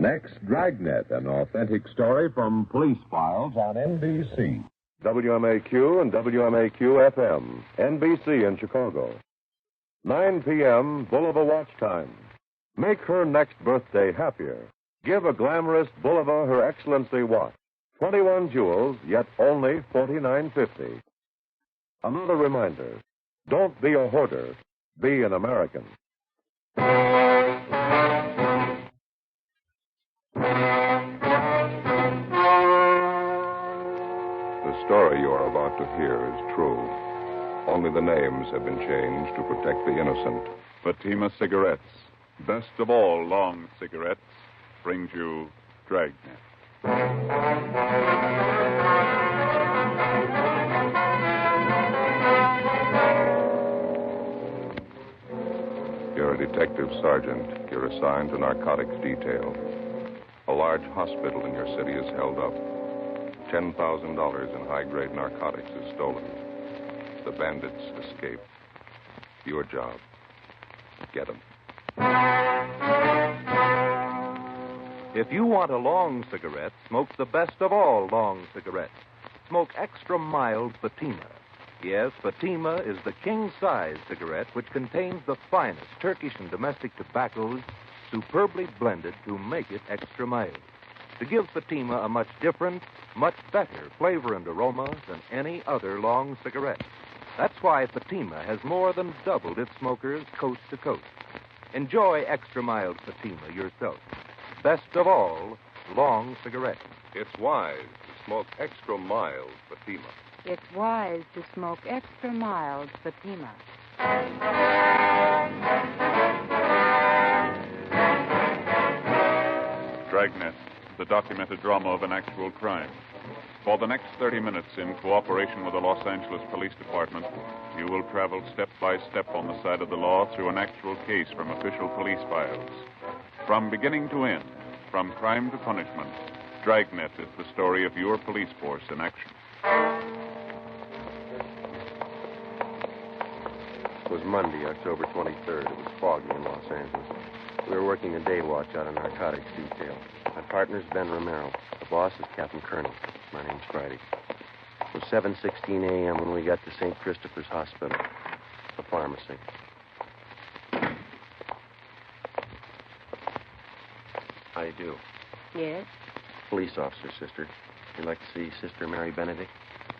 Next, Dragnet, an authentic story from police files on NBC. WMAQ and WMAQ-FM, NBC in Chicago. 9 p.m., Bulova watch time. Make her next birthday happier. Give a glamorous Bulova Her Excellency watch. 21 jewels, yet only $49.50. Another reminder, don't be a hoarder, be an American. The story you are about to hear is true. Only the names have been changed to protect the innocent. Fatima Cigarettes, best of all long cigarettes, brings you Dragnet. You're a detective sergeant. You're assigned to narcotics detail. A large hospital in your city is held up. $10,000 in high-grade narcotics is stolen. The bandits escape. Your job, get them. If you want a long cigarette, smoke the best of all long cigarettes. Smoke extra mild Fatima. Yes, Fatima is the king-size cigarette which contains the finest Turkish and domestic tobaccos superbly blended to make it extra mild, to give Fatima a much different, much better flavor and aroma than any other long cigarette. That's why Fatima has more than doubled its smokers coast to coast. Enjoy extra mild Fatima yourself. Best of all, long cigarettes. It's wise to smoke extra mild Fatima. It's wise to smoke extra mild Fatima. Dragnet, the documented drama of an actual crime. For the next 30 minutes, in cooperation with the Los Angeles Police Department, you will travel step by step on the side of the law through an actual case from official police files. From beginning to end, from crime to punishment, Dragnet is the story of your police force in action. It was Monday, October 23rd. It was foggy in Los Angeles. We were working a day watch out of narcotics detail. My partner's Ben Romero. The boss is Captain Colonel. My name's Friday. It was 7:16 a.m. when we got to St. Christopher's Hospital, the pharmacy. How do you do? Yes? Police officer, sister. You'd like to see Sister Mary Benedict?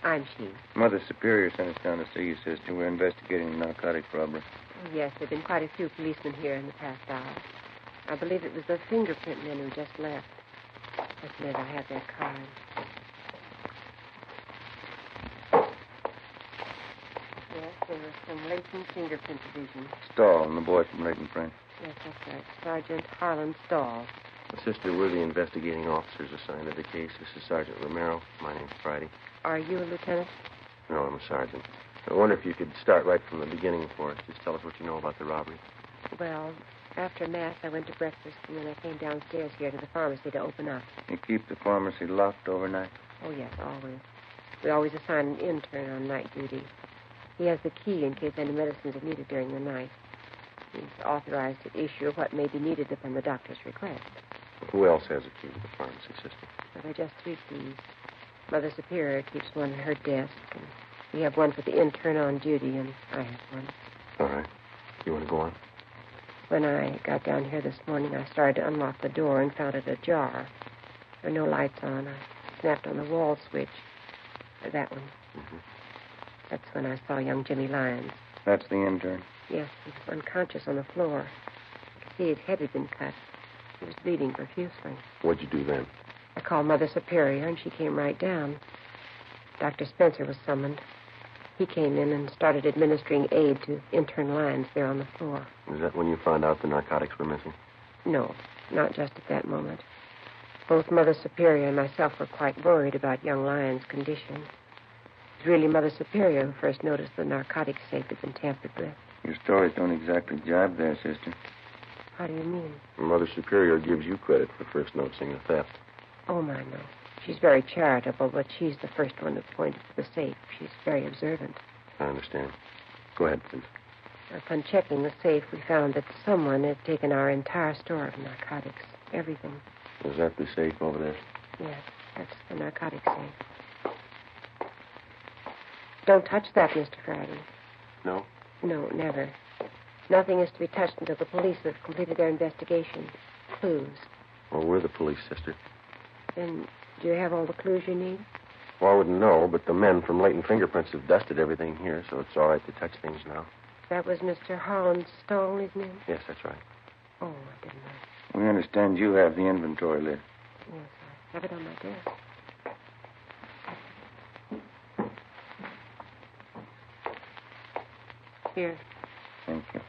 I'm she. Mother Superior sent us down to see you, sister. We're investigating a narcotic robbery. Oh, yes, there have been quite a few policemen here in the past hour. I believe it was the fingerprint men who just left. Just a minute, I have their card. Yes, they were from Leighton Fingerprint Division. Stahl and the boy from Leighton Print. Yes, that's right. Sergeant Harlan Stahl. Sister, we're the investigating officers assigned to the case. This is Sergeant Romero. My name's Friday. Are you a lieutenant? No, I'm a sergeant. I wonder if you could start right from the beginning for us. Just tell us what you know about the robbery. Well, after Mass, I went to breakfast, and then I came downstairs here to the pharmacy to open up. You keep the pharmacy locked overnight? Oh, yes, always. We always assign an intern on night duty. He has the key in case any medicines are needed during the night. He's authorized to issue what may be needed upon the doctor's request. Who else has a key to the pharmacy, sister? There are just 3 keys. Mother Superior keeps one in her desk, and we have one for the intern on duty, and I have one. All right. You want to go on? When I got down here this morning, I started to unlock the door and found it ajar. There were no lights on. I snapped on the wall switch. That one. Mm-hmm. That's when I saw young Jimmy Lyons. That's the intern? Yes, he was unconscious on the floor. I could see his head had been cut. He was bleeding profusely. What'd you do then? I called Mother Superior, and she came right down. Dr. Spencer was summoned. He came in and started administering aid to intern Lyons there on the floor. Is that when you found out the narcotics were missing? No, not just at that moment. Both Mother Superior and myself were quite worried about young Lyons' condition. It was really Mother Superior who first noticed the narcotics safe had been tampered with. Your stories don't exactly jibe there, sister. How do you mean? Mother Superior gives you credit for first noticing the theft. Oh, my, no. She's very charitable, but she's the first one to point to the safe. She's very observant. I understand. Go ahead, please. Upon checking the safe, we found that someone had taken our entire store of narcotics. Everything. Is that the safe over there? Yes, that's the narcotics safe. Don't touch that, Mr. Friday. No? No, never. Nothing is to be touched until the police have completed their investigation. Clues. Well, we're the police, sister. Then do you have all the clues you need? Well, I wouldn't know, but the men from Latent Fingerprints have dusted everything here, so it's all right to touch things now. That was Mr. Holland's stole, isn't it? Yes, that's right. Oh, I didn't know. We understand you have the inventory list. Yes, I have it on my desk. Here. Thank you.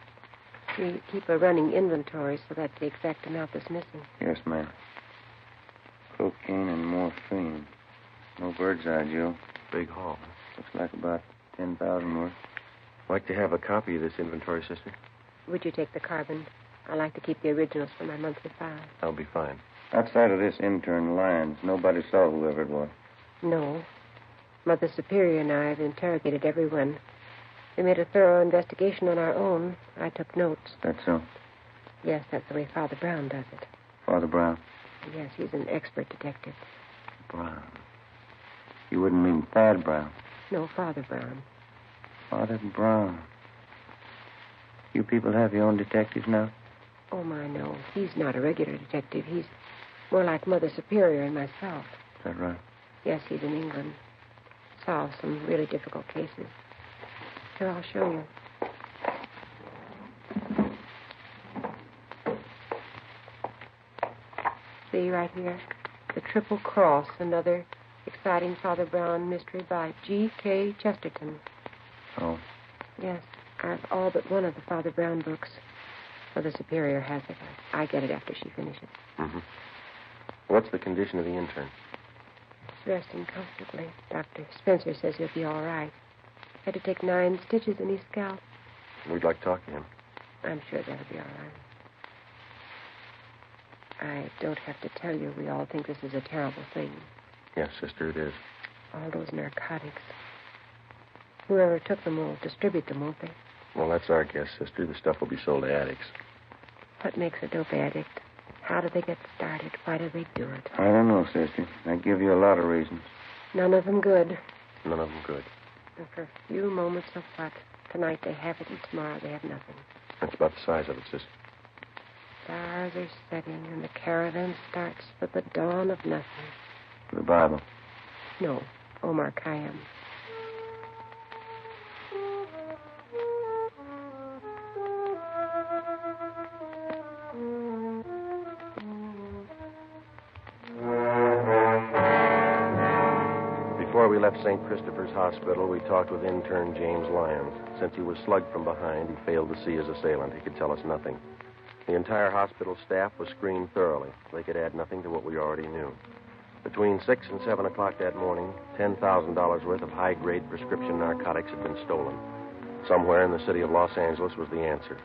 We keep a running inventory, so that's the exact amount that's missing. Yes, ma'am. Cocaine and morphine. No bird's eye, Joe. Big haul. Looks like about 10,000 worth. I'd like to have a copy of this inventory, sister. Would you take the carbon? I like to keep the originals for my monthly file. That'll be fine. Outside of this intern Lyons, nobody saw whoever it was. No. Mother Superior and I have interrogated everyone. We made a thorough investigation on our own. I took notes. That's so. Yes, that's the way Father Brown does it. Father Brown. Yes, he's an expert detective. Brown. You wouldn't mean Thad Brown. No, Father Brown. Father Brown. You people have your own detectives now? Oh, my, no. He's not a regular detective. He's more like Mother Superior and myself. Is that right? Yes, he's in England. Solves some really difficult cases. Here, I'll show you. See right here? The Triple Cross, another exciting Father Brown mystery by G.K. Chesterton. Oh. Yes, I've all but one of the Father Brown books. Mother Superior has it. I get it after she finishes. Mm-hmm. What's the condition of the intern? He's resting comfortably. Dr. Spencer says he'll be all right. Had to take 9 stitches in his scalp. We'd like to talk to him. I'm sure that'll be all right. I don't have to tell you we all think this is a terrible thing. Yes, sister, it is. All those narcotics. Whoever took them will distribute them, won't they? Well, that's our guess, sister. The stuff will be sold to addicts. What makes a dope addict? How do they get started? Why do they do it? I don't know, sister. I give you a lot of reasons. None of them good. None of them good. And for a few moments of what? Tonight they have it, and tomorrow they have nothing. That's about the size of it, sister. Stars are setting, and the caravan starts for the dawn of nothing. The Bible. No, Omar Khayyam. Before we left St. Christopher's Hospital, we talked with intern James Lyons. Since he was slugged from behind, he failed to see his assailant. He could tell us nothing. The entire hospital staff was screened thoroughly. They could add nothing to what we already knew. Between 6 and 7 o'clock that morning, $10,000 worth of high-grade prescription narcotics had been stolen. Somewhere in the city of Los Angeles was the answer.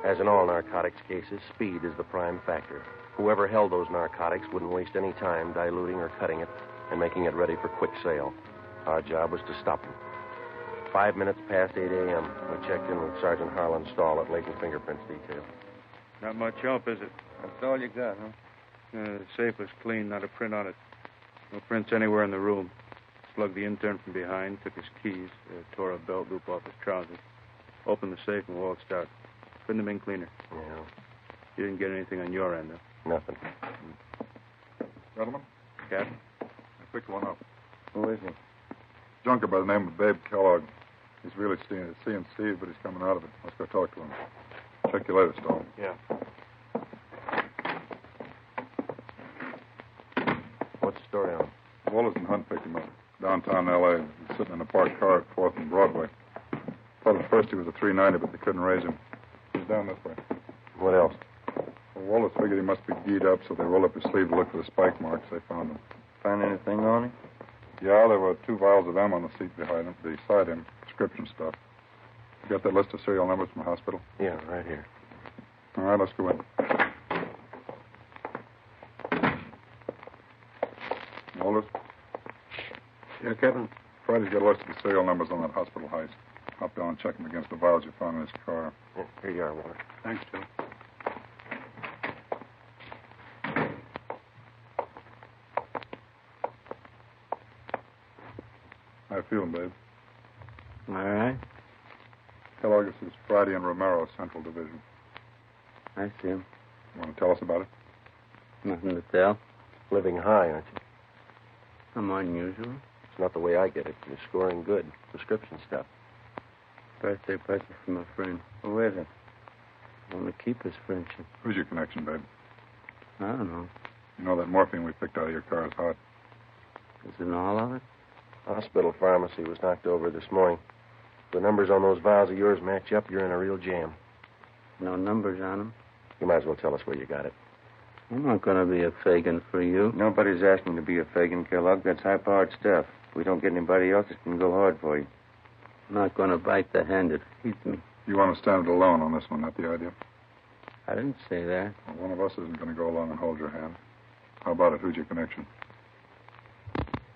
As in all narcotics cases, speed is the prime factor. Whoever held those narcotics wouldn't waste any time diluting or cutting it and making it ready for quick sale. Our job was to stop them. 5 minutes past 8 a.m., we checked in with Sergeant Harlan Stahl at Latent Fingerprints Detail. Not much help, is it? That's all you got, huh? The safe was clean, not a print on it. No prints anywhere in the room. Slugged the intern from behind, took his keys, tore a belt loop off his trousers, opened the safe and waltzed out. Couldn't have been cleaner. Yeah. You didn't get anything on your end, though. Nothing. Gentlemen, Captain? I picked one up. Who is he? Junker by the name of Babe Kellogg. He's really seeing Steve, but he's coming out of it. Let's go talk to him. Check you later, Stone. Yeah. What's the story on him? Wallace and Hunt picked him up. Downtown L.A. He's sitting in a parked car at 4th and Broadway. Thought at first he was a 390, but they couldn't raise him. He's down this way. What else? Well, Wallace figured he must be geed up, so they rolled up his sleeve to look for the spike marks. They found him. Find anything on him? Yeah, there were 2 vials of M on the seat beside him. Prescription stuff. You got that list of serial numbers from the hospital? Yeah, right here. All right, let's go in. Walters? Yeah, Captain? Friday's got a list of the serial numbers on that hospital heist. Hop down and check them against the vials you found in his car. Yeah, here you are, Walter. Thanks, Joe. How you feeling, babe? All right. Kellogg, this is Friday and Romero, Central Division. I see him. You want to tell us about it? Nothing to tell. Living high, aren't you? I'm unusual. It's not the way I get it. You're scoring good. Prescription stuff. Birthday present from a friend. Who is it? I want to keep his friendship. Who's your connection, babe? I don't know. You know that morphine we picked out of your car is hot. Isn't all of it? Hospital pharmacy was knocked over this morning. If the numbers on those vials of yours match up, you're in a real jam. No numbers on them. You might as well tell us where you got it. I'm not going to be a Fagin for you. Nobody's asking to be a Fagin, Kellogg. That's high-powered stuff. If we don't get anybody else, it can go hard for you. I'm not going to bite the hand that feeds me. You want to stand it alone on this one, not the idea? I didn't say that. Well, one of us isn't going to go along and hold your hand. How about it? Who's your connection?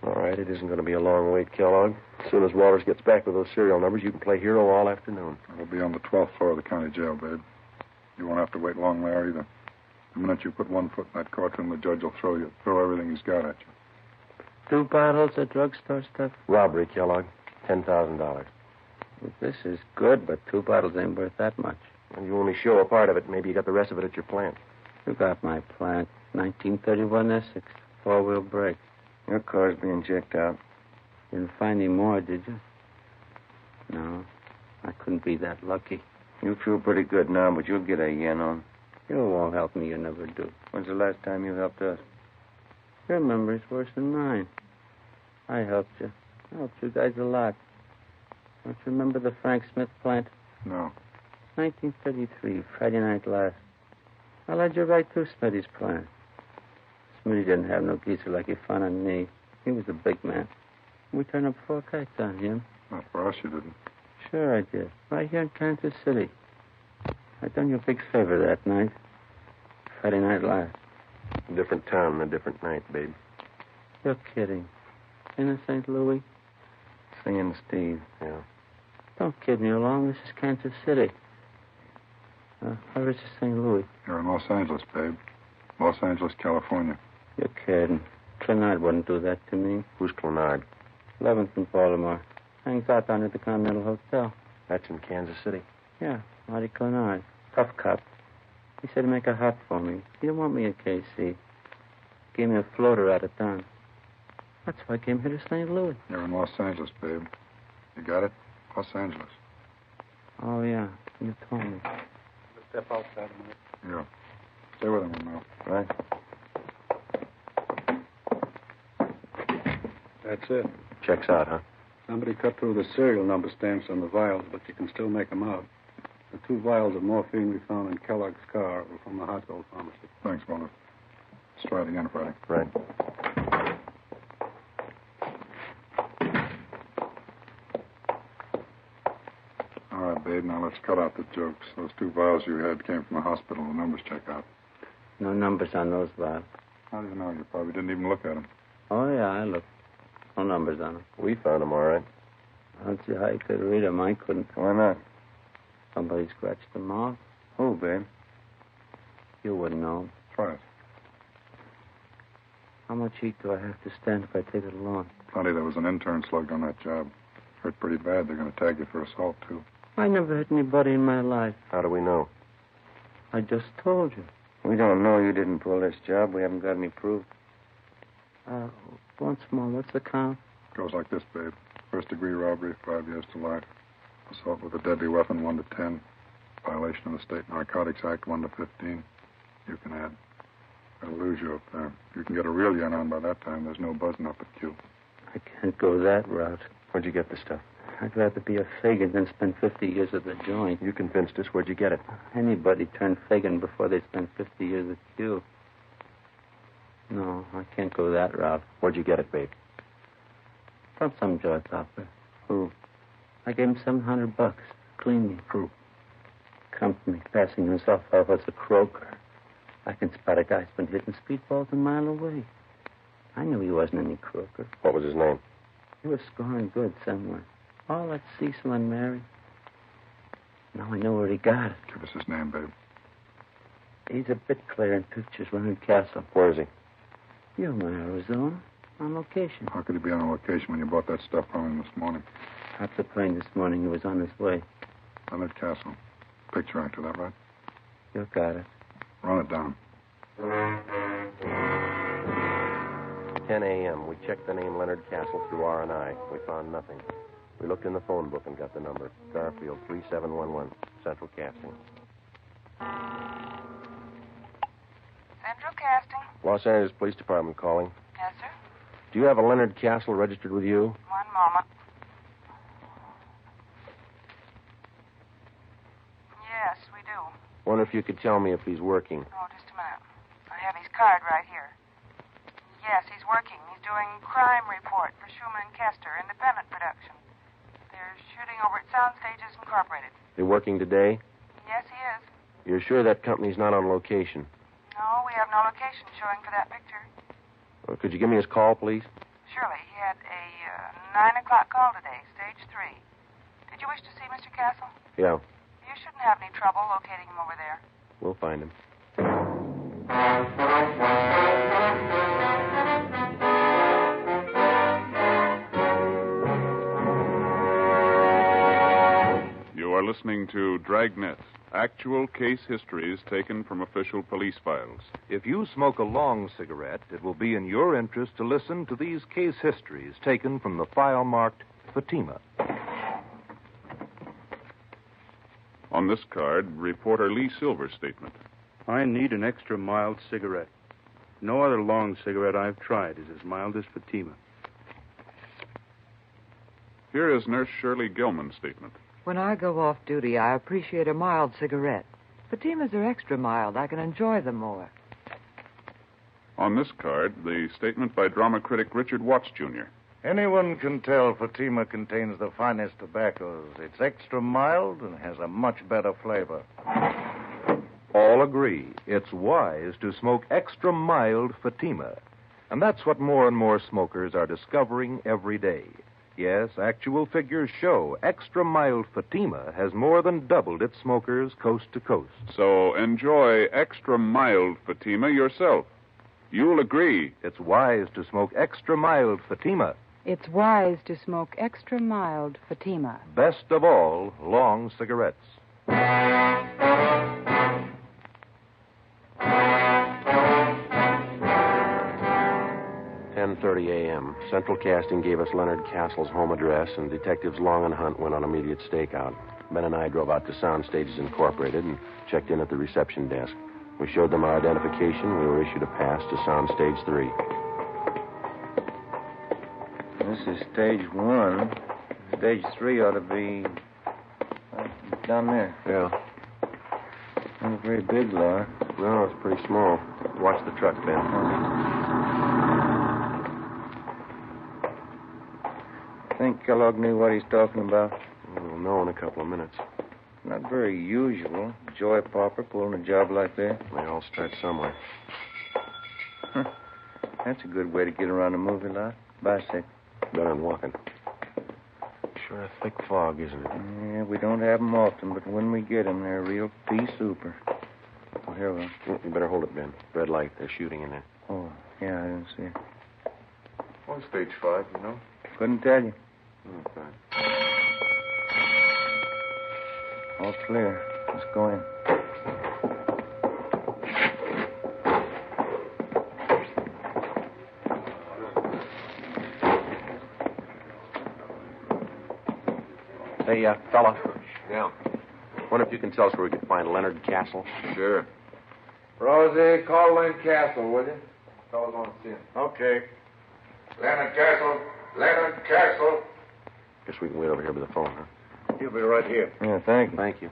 All right, it isn't going to be a long wait, Kellogg. As soon as Walters gets back with those serial numbers, you can play hero all afternoon. We'll be on the 12th floor of the county jail, babe. You won't have to wait long there either. The minute you put one foot in that courtroom, the judge will throw everything he's got at you. 2 bottles of drugstore stuff? Robbery, Kellogg. $10,000. Well, this is good, but 2 bottles ain't worth that much. And you only show a part of it. Maybe you got the rest of it at your plant. You got my plant. 1931 Essex. 4-wheel brake. Your car's being checked out. Didn't find any more, did you? No. I couldn't be that lucky. You feel pretty good now, but you'll get a yen on. You won't help me. You never do. When's the last time you helped us? Your memory's worse than mine. I helped you. I helped you guys a lot. Don't you remember the Frank Smith plant? No. 1933, Friday night last. I led you right through Smitty's plant. Smitty didn't have no geezer like he found on me. He was a big man. We turned up 4 kites on him. Not for us, you didn't. Sure I did. Right here in Kansas City. I done you a big favor that night. Friday night last. A different town and a different night, babe. You're kidding. In St. Louis? Seeing Steve. Yeah. Don't kid me along. This is Kansas City. Where is St. Louis? You're in Los Angeles, babe. Los Angeles, California. You're kidding. Clenard wouldn't do that to me. Who's Clenard? 11th in Baltimore. Hangs out down at the Continental Hotel. That's in Kansas City. Yeah, Marty Clenard. Tough cop. He said to make a hot for me. He didn't want me in KC. Gave me a floater out of town. That's why I came here to St. Louis. You're in Los Angeles, babe. You got it? Los Angeles. Oh, yeah. You told me. Step outside a minute. Yeah. Stay with him, Romero. Right. That's it. Checks out, huh? Somebody cut through the serial number stamps on the vials, but you can still make them out. The 2 vials of morphine we found in Kellogg's car were from the hospital pharmacy. Thanks, Walter. Let's try it again, Friday. Right. All right, babe, now let's cut out the jokes. Those 2 vials you had came from the hospital. The numbers check out. No numbers on those vials. How do you know? You probably didn't even look at them. Oh, yeah, I looked. No numbers on them. We found them, all right. I don't see how you could read them. I couldn't. Why not? Somebody scratched them off. Who, babe? You wouldn't know. Try it. How much heat do I have to stand if I take it alone? Plenty. There was an intern slugged on that job. Hurt pretty bad. They're going to tag you for assault, too. I never hit anybody in my life. How do we know? I just told you. We don't know you didn't pull this job. We haven't got any proof. Once more, what's the count? Goes like this, babe. First-degree robbery, 5 years to life. Assault with a deadly weapon, 1 to 10. Violation of the State Narcotics Act, 1 to 15. You can add. I'll lose you up there. If you can get a real yen on by that time, there's no buzzing up at Q. I can't go that route. Where'd you get this stuff? I'd rather be a Fagin than spend 50 years at the joint. You convinced us. Where'd you get it? Anybody turned Fagin before they spend 50 years at Q. No, I can't go that route. Where'd you get it, babe? From some jaw topper. Who? I gave him $700. Clean me. Who? Company, passing himself off as a croaker. I can spot a guy's been hitting speedballs a mile away. I knew he wasn't any croaker. What was his name? He was scoring good somewhere. Oh, that's Cecil and Mary. Now I know where he got it. Give us his name, babe. He's a bit clear in pictures, Leonard Castle. Where is he? You know Arizona. On location. How could he be on location when you bought that stuff from him this morning? Off the plane this morning. He was on his way. Leonard Castle. Picture actor, that right? You got it. Run it down. 10 a.m. We checked the name Leonard Castle through R&I. We found nothing. We looked in the phone book and got the number. Garfield 3711, Central Casting. Central Casting. Los Angeles Police Department calling. Yes, sir. Do you have a Leonard Castle registered with you? One moment. Yes, we do. Wonder if you could tell me if he's working. Oh, just a minute. I have his card right here. Yes, he's working. He's doing crime report for Schumann and Kester, independent production. They're shooting over at Soundstages Incorporated. They're working today? Yes, he is. You're sure that company's not on location? No, we have no location showing for that picture. Well, could you give me his call, please? Surely. He had a 9 o'clock call today, stage 3. Did you wish to see Mr. Castle? Yeah, You shouldn't have any trouble locating him over there. we'll find him. You are listening to Dragnet, actual case histories taken from official police files. If you smoke a long cigarette, it will be in your interest to listen to these case histories taken from the file marked Fatima. On this card, reporter Lee Silver's statement. I need an extra mild cigarette. No other long cigarette I've tried is as mild as Fatima. Here is Nurse Shirley Gilman's statement. When I go off duty, I appreciate a mild cigarette. Fatimas are extra mild. I can enjoy them more. On this card, the statement by drama critic Richard Watts, Jr. Anyone can tell Fatima contains the finest tobaccos. It's extra mild and has a much better flavor. All agree it's wise to smoke extra mild Fatima. And that's what more and more smokers are discovering every day. Yes, actual figures show extra mild Fatima has more than doubled its smokers coast to coast. So enjoy extra mild Fatima yourself. You'll agree it's wise to smoke extra mild Fatima. It's wise to smoke extra mild Fatima. Best of all, long cigarettes. 10:30 a.m. Central Casting gave us Leonard Castle's home address, and Detectives Long and Hunt went on immediate stakeout. Ben and I drove out to Soundstages Incorporated and checked in at the reception desk. We showed them our identification. We were issued a pass to Soundstage 3. This is stage 1. Stage 3 ought to be down there. Yeah. Not a very big lot. No, it's pretty small. Watch the truck, Ben. Think Kellogg knew what he's talking about? We'll know in a couple of minutes. Not very usual. Joy Pauper pulling a job like that. They all start somewhere. That's a good way to get around a movie lot. Bicycle. Better than walking. Sure a thick fog, isn't it? Yeah, we don't have 'em often, but when we get 'em, they're real pea super. Oh, here we are. You better hold it, Ben. Red light. They're shooting in there. Oh, yeah, I didn't see it. On stage 5, you know? Couldn't tell you. Okay. All clear. Let's go in. Hey, fella. Yeah. Wonder if you can tell us where we could find Leonard Castle? Sure. Rosie, call Lynn Castle, will you? Fellas want to see him. Okay. Leonard Castle. Leonard Castle. Guess we can wait over here by the phone, huh? He'll be right here. Yeah, thank you. Thank you.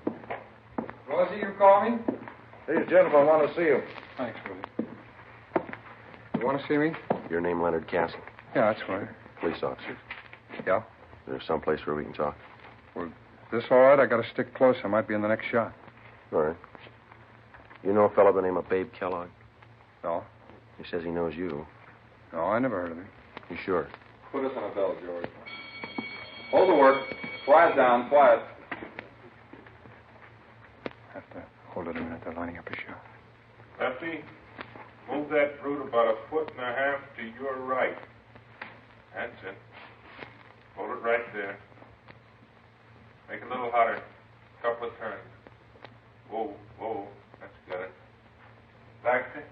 Rosie, you call me? These gentlemen want to see you. Thanks, Rosie. You want to see me? Your name, Leonard Castle. Yeah, that's right. Police officers. Yeah? Is there someplace where we can talk? Well, this all right? I got to stick close. I might be in the next shot. All right. You know a fellow by the name of Babe Kellogg? No? He says he knows you. No, I never heard of him. You sure? Put us on a bell, George. Hold the work. Quiet down. Quiet. Have to hold it a minute. They're lining up a shot. Lefty, move that fruit about 1.5 feet to your right. That's it. Hold it right there. Make it a little hotter. Couple of turns. Whoa, whoa. That's good. Baxter,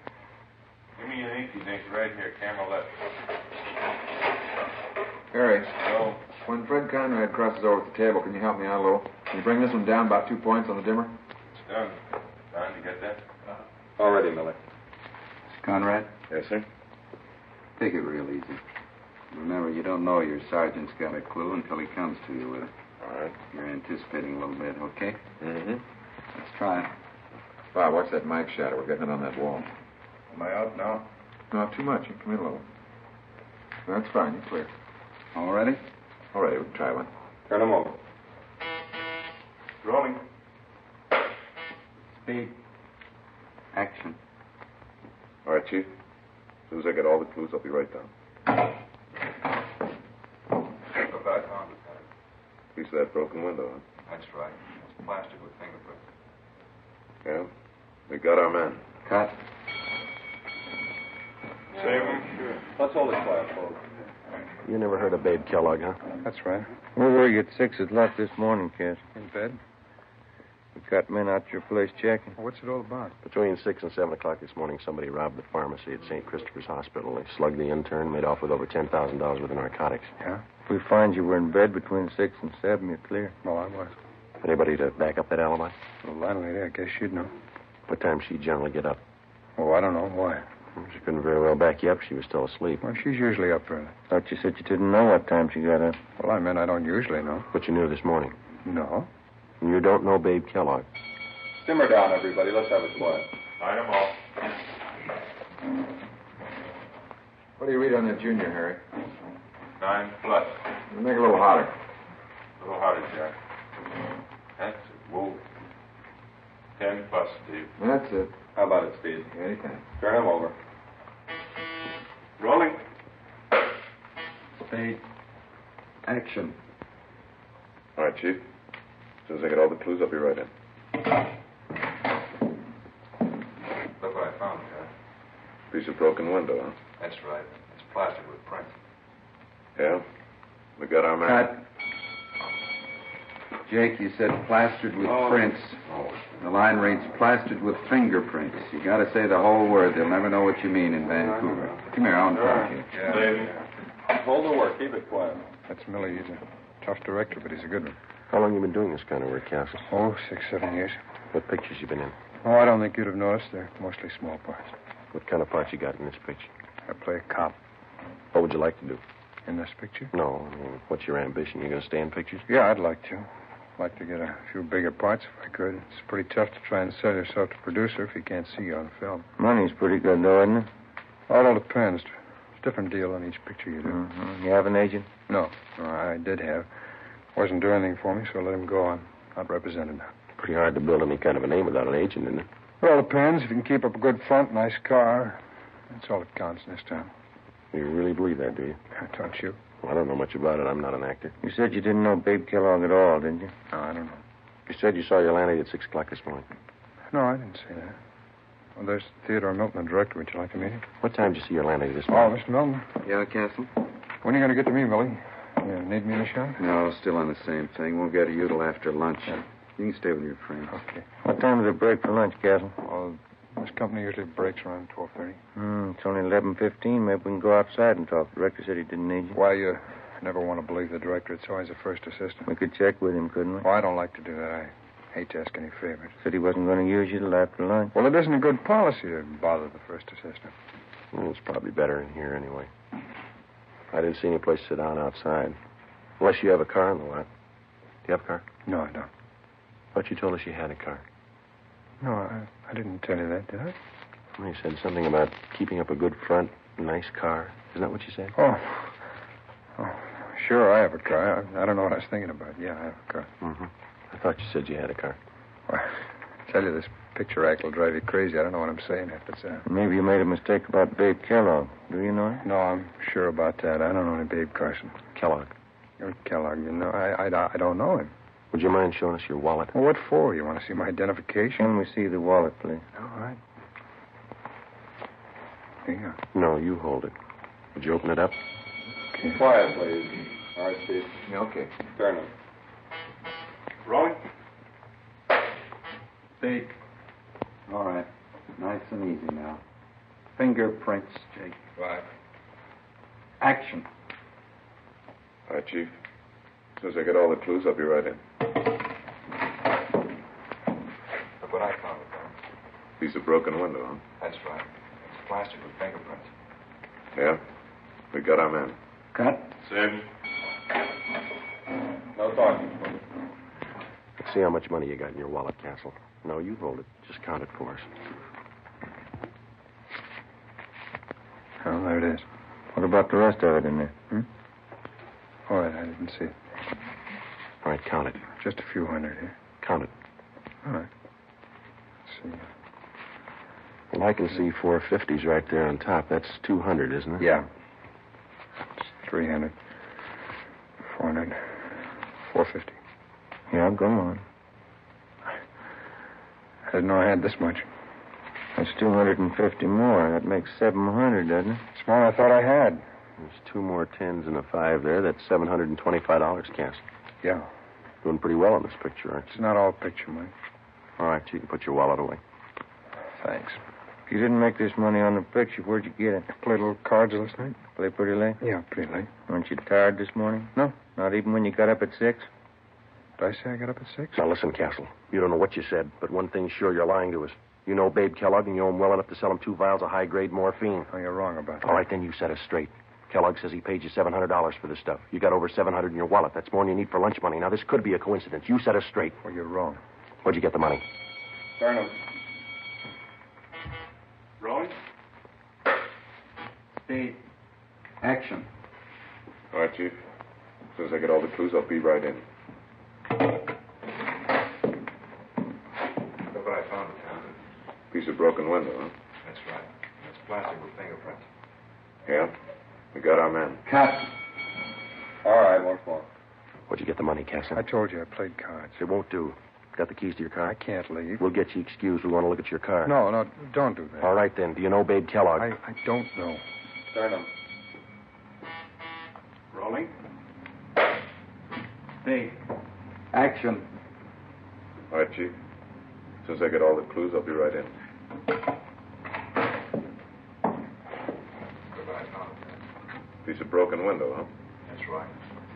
give me an inky dink right here, camera left. Harry. Hello. When Fred Conrad crosses over at the table, can you help me out a little? Can you bring this one down about 2 points on the dimmer? It's done. Don, you get that? All ready, Miller. Conrad, Yes, sir. take it real easy. Remember, you don't know your sergeant's got a clue until he comes to you with it. All right. You're anticipating a little bit, okay? Mm-hmm. Let's try it. Bob, watch that mic shadow. We're getting it on that wall. Am I out now? Not too much. You come in a little. That's fine. You're clear. All ready? All right, we can try one. Turn them over. Rolling. Speed. Action. All right, Chief. As soon as I get all the clues, I'll be right down. Look, I found it. Piece of that broken window, huh? That's right. It's plastered with fingerprints. Yeah? We got our man. Cut. Save him? Sure. Let's hold it quiet, folks. You never heard of Babe Kellogg, huh? That's right. Where were you at 6 o'clock this morning, Cass? In bed? We got men out your place checking. What's it all about? Between 6 and 7 o'clock this morning, somebody robbed the pharmacy at St. Christopher's Hospital. They slugged the intern, made off with over $10,000 worth of narcotics. Yeah? If we find you were in bed between 6 and 7, you're clear. Well, I was. Anybody to back up that alibi? The landlady, I guess she'd know. What time she generally get up? Oh, I don't know. Why? She couldn't very well back you up. She was still asleep. Well, she's usually up early. Thought you said you didn't know what time she got up. Well, I meant I don't usually know. But you knew this morning. No. And you don't know Babe Kellogg. Simmer down, everybody. Let's have it quiet. Line them off. What do you read on that junior, Harry? 9 plus. Make it a little hotter. A little harder, Jack. That's it. Whoa. 10 plus, Steve. That's it. How about it, Steve? Anytime. Turn him over. Rolling. Speed. Action. All right, Chief. As soon as I get all the clues, I'll be right in. Look what I found, Jack. Piece of broken window, huh? That's right. It's plastered with prints. Yeah? We got our man. Cut. Jake, you said plastered with prints. The line reads plastered with fingerprints. You got to say the whole word. They'll never know what you mean in Vancouver. Come here, I want to talk to you. Hold the work. Keep it quiet. That's Millie. He's a tough director, but he's a good one. How long you been doing this kind of work, Castle? Oh, 6, 7 years. What pictures you been in? Oh, I don't think you'd have noticed. They're mostly small parts. What kind of parts you got in this picture? I play a cop. What would you like to do? In this picture? No, I mean, what's your ambition? You going to stay in pictures? Yeah, I'd like to. I'd like to get a few bigger parts if I could. It's pretty tough to try and sell yourself to producer if he can't see you on film. Money's pretty good, though, isn't it? All depends. It's a different deal on each picture you do. Mm-hmm. You have an agent? No, I did have. Wasn't doing anything for me, so I let him go. I'm not represented now. Pretty hard to build any kind of a name without an agent, isn't it? Well, depends. If you can keep up a good front, nice car, that's all that counts in this town. You really believe that, do you? Don't you? Well, I don't know much about it. I'm not an actor. You said you didn't know Babe Kellogg at all, didn't you? No, I don't know. You said you saw your landlady at 6 o'clock this morning. No, I didn't say that. Well, there's Theodore Milton, the director. Would you like to meet him? What time did you see your landlady this Oh, morning? Mr. Milton. Yeah, Castle? When are you going to get to me, Millie? You need me in the shop? No, still on the same thing. Won't get to you till after lunch. Yeah. You can stay with your friends. Okay. What time is the break for lunch, Castle? Well, this company usually breaks around 12:30. It's only 11:15. Maybe we can go outside and talk. The director said he didn't need you. Why, you never want to believe the director. It's always the first assistant. We could check with him, couldn't we? Oh, I don't like to do that. I hate to ask any favors. Said he wasn't going to use you till after lunch. Well, it isn't a good policy to bother the first assistant. Well, it's probably better in here anyway. I didn't see any place to sit down outside. Unless you have a car in the lot. Do you have a car? No, I don't. But you told us you had a car. No, I didn't tell you that, did I? Well, you said something about keeping up a good front, nice car. Isn't that what you said? Oh, sure, I have a car. I don't know what I was thinking about. Yeah, I have a car. Mm-hmm. I thought you said you had a car. Well, I tell you, this picture act will drive you crazy. I don't know what I'm saying half the time. Maybe you made a mistake about Babe Kellogg. Do you know him? No, I'm sure about that. I don't know any Babe Carson. Kellogg. You're Kellogg, you know. I don't know him. Would you mind showing us your wallet? Well, what for? You want to see my identification? Let me see the wallet, please. All right. Here you go. No, you hold it. Would you open it up? Okay. Quiet, please. All right, Steve. Yeah, okay. Turn him. Rolling. Steve. All right. Nice and easy now. Fingerprints, Jake. Right. Action. All right, Chief. As soon as I get all the clues, I'll be right in. Look what I found with them. Piece of broken window, huh? That's right. It's plastic with fingerprints. Yeah? We got our man. Cut. Sim. No talking. See how much money you got in your wallet, Castle. No, you hold it. Just count it for us. Oh, there it is. What about the rest of it in there? All right, I didn't see it. All right, count it. Just a few hundred here. Count it. All right. Let's see. Well, I can see 450s right there on top. That's 200, isn't it? Yeah. It's 300, 400, 450. Yeah, go on. I didn't know I had this much. That's 250 more. That makes 700, doesn't it? It's more than I thought I had. There's 2 more 10s and a 5 there. That's $725, Castle. Yeah. Doing pretty well on this picture, aren't you? It's not all picture money. All right, you can put your wallet away. Thanks. If you didn't make this money on the picture, where'd you get it? Played a little cards last night. Play pretty late? Yeah, pretty late. Weren't you tired this morning? No. Not even when you got up at 6? Did I say I got up at 6? Now, listen, Castle. You don't know what you said, but one thing's sure, you're lying to us. You know Babe Kellogg, and you know him well enough to sell him 2 vials of high-grade morphine. Oh, you're wrong about that. All right, then you set us straight. Kellogg says he paid you $700 for this stuff. You got over $700 in your wallet. That's more than you need for lunch money. Now, this could be a coincidence. You set us straight. Well, you're wrong. Where'd you get the money? Turn him. Rolling. Steve. Action. All right, Chief. As soon as I get all the clues, I'll be right in. Look what I found with them. Piece of broken window, huh? That's right. It's plastic with fingerprints. Yeah? We got our man. Cut. All right, once more. Where'd you get the money, Castle? I told you I played cards. It won't do. Got the keys to your car? I can't leave. We'll get you excused. We want to look at your car. No, don't do that. All right, then. Do you know Babe Kellogg? I don't know. Turn him. Rolling. Steve. Action. All right, Chief. As soon as I get all the clues, I'll be right in. Look what I found with them. Piece of broken window, huh? That's right.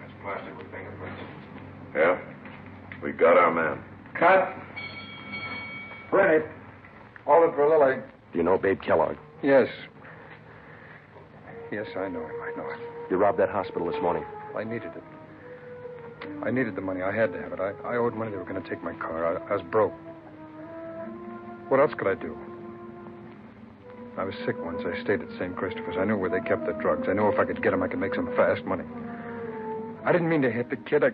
It's plastic with fingerprints. Yeah? We got our man. Cut. Print it. Hold it for Lily. Do you know Babe Kellogg? Yes. Yes, I know him. I know it. You robbed that hospital this morning. I needed it. I needed the money. I had to have it. I owed money. They were going to take my car. I was broke. What else could I do? I was sick once. I stayed at St. Christopher's. I knew where they kept the drugs. I knew if I could get them, I could make some fast money. I didn't mean to hit the kid. I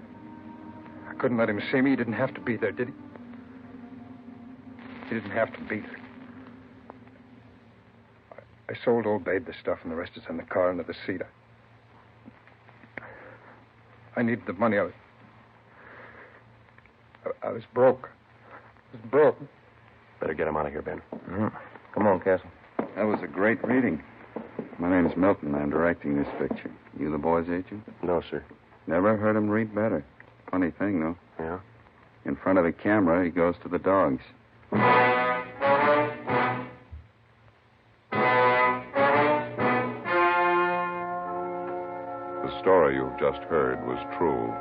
couldn't let him see me. He didn't have to be there, did he? He didn't have to be there. I sold old Babe the stuff, and the rest is in the car under the seat. I needed the money. I was broke. I was broke. Better get him out of here, Ben. Mm-hmm. Come on, Castle. That was a great reading. My name's Milton. I'm directing this picture. You the boy's agent? No, sir. Never heard him read better. Funny thing, though. Yeah? In front of the camera, he goes to the dogs. The story you've just heard was true.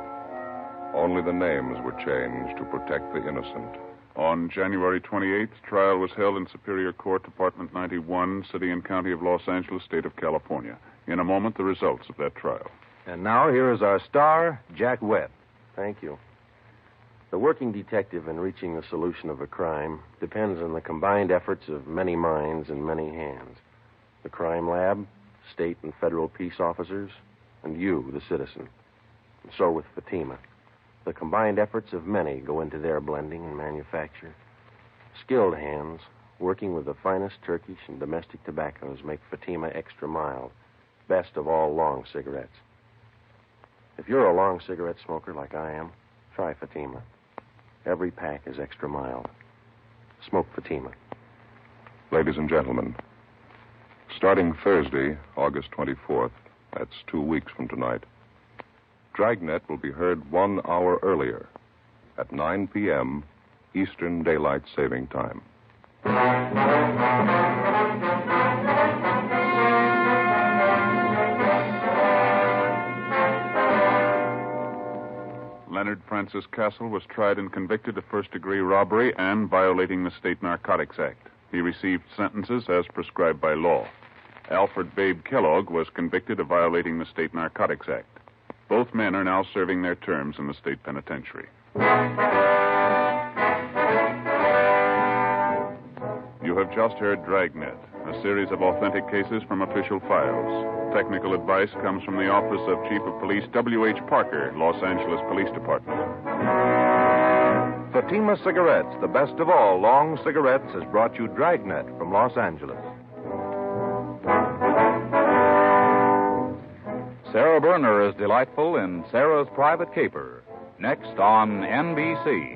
Only the names were changed to protect the innocent. On January 28th, trial was held in Superior Court, Department 91, City and County of Los Angeles, State of California. In a moment, the results of that trial. And now here is our star, Jack Webb. Thank you. The working detective in reaching the solution of a crime depends on the combined efforts of many minds and many hands. The crime lab, state and federal peace officers, and you, the citizen. And so with Fatima. The combined efforts of many go into their blending and manufacture. Skilled hands, working with the finest Turkish and domestic tobaccos, make Fatima extra mild, best of all long cigarettes. If you're a long cigarette smoker like I am, try Fatima. Every pack is extra mild. Smoke Fatima. Ladies and gentlemen, starting Thursday, August 24th, That's 2 weeks from tonight. Dragnet will be heard 1 hour earlier at 9 p.m. Eastern Daylight Saving Time. Leonard Francis Castle was tried and convicted of first-degree robbery and violating the State Narcotics Act. He received sentences as prescribed by law. Alfred Babe Kellogg was convicted of violating the State Narcotics Act. Both men are now serving their terms in the state penitentiary. You have just heard Dragnet, a series of authentic cases from official files. Technical advice comes from the Office of Chief of Police W.H. Parker, Los Angeles Police Department. Fatima Cigarettes, the best of all long cigarettes, has brought you Dragnet from Los Angeles. Sarah Berner is delightful in Sarah's Private Caper. Next on NBC.